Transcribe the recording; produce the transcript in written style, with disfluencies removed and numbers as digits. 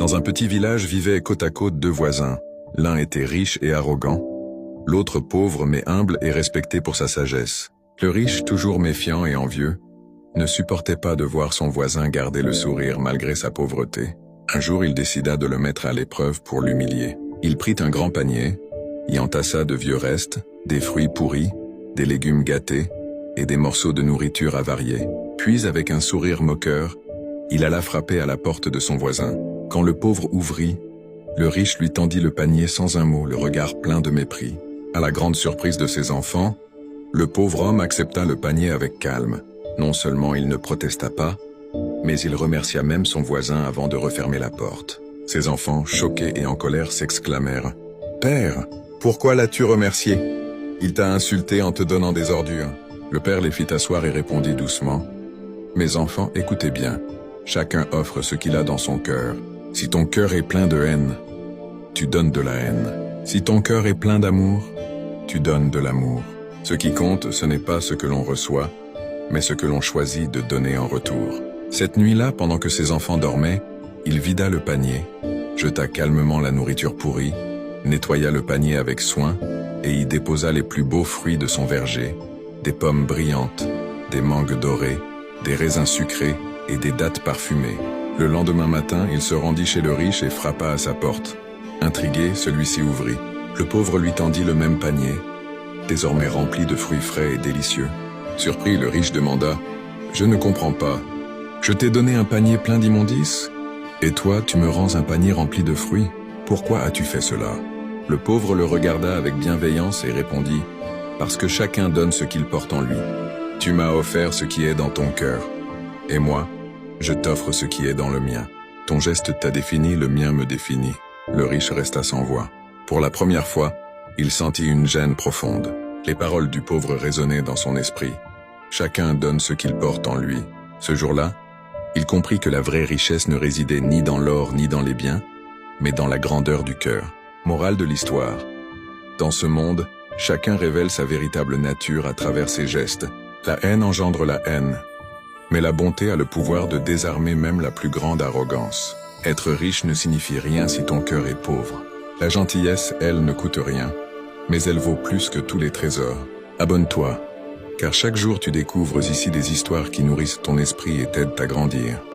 Dans un petit village vivaient côte à côte deux voisins. L'un était riche et arrogant, l'autre pauvre mais humble et respecté pour sa sagesse. Le riche, toujours méfiant et envieux, ne supportait pas de voir son voisin garder le sourire malgré sa pauvreté. Un jour, il décida de le mettre à l'épreuve pour l'humilier. Il prit un grand panier, y entassa de vieux restes, des fruits pourris, des légumes gâtés et des morceaux de nourriture avariés. Puis, avec un sourire moqueur, il alla frapper à la porte de son voisin. Quand le pauvre ouvrit, le riche lui tendit le panier sans un mot, le regard plein de mépris. À la grande surprise de ses enfants, le pauvre homme accepta le panier avec calme. Non seulement il ne protesta pas, mais il remercia même son voisin avant de refermer la porte. Ses enfants, choqués et en colère, s'exclamèrent « Père, pourquoi l'as-tu remercié? Il t'a insulté en te donnant des ordures. » Le père les fit asseoir et répondit doucement « Mes enfants, écoutez bien, chacun offre ce qu'il a dans son cœur. Si ton cœur est plein de haine, tu donnes de la haine. Si ton cœur est plein d'amour, tu donnes de l'amour. Ce qui compte, ce n'est pas ce que l'on reçoit, mais ce que l'on choisit de donner en retour. » Cette nuit-là, pendant que ses enfants dormaient, il vida le panier, jeta calmement la nourriture pourrie, nettoya le panier avec soin et y déposa les plus beaux fruits de son verger, des pommes brillantes, des mangues dorées, des raisins sucrés et des dattes parfumées. Le lendemain matin, il se rendit chez le riche et frappa à sa porte. Intrigué, celui-ci ouvrit. Le pauvre lui tendit le même panier, désormais rempli de fruits frais et délicieux. Surpris, le riche demanda « Je ne comprends pas. Je t'ai donné un panier plein d'immondices, et toi, tu me rends un panier rempli de fruits. Pourquoi as-tu fait cela ?» Le pauvre le regarda avec bienveillance et répondit « Parce que chacun donne ce qu'il porte en lui. Tu m'as offert ce qui est dans ton cœur, et moi, je t'offre ce qui est dans le mien. Ton geste t'a défini, le mien me définit. » Le riche resta sans voix. Pour la première fois, il sentit une gêne profonde. Les paroles du pauvre résonnaient dans son esprit. Chacun donne ce qu'il porte en lui. Ce jour-là, il comprit que la vraie richesse ne résidait ni dans l'or ni dans les biens, mais dans la grandeur du cœur. Morale de l'histoire. Dans ce monde, chacun révèle sa véritable nature à travers ses gestes. La haine engendre la haine, mais la bonté a le pouvoir de désarmer même la plus grande arrogance. Être riche ne signifie rien si ton cœur est pauvre. La gentillesse, elle, ne coûte rien, mais elle vaut plus que tous les trésors. Abonne-toi, car chaque jour tu découvres ici des histoires qui nourrissent ton esprit et t'aident à grandir.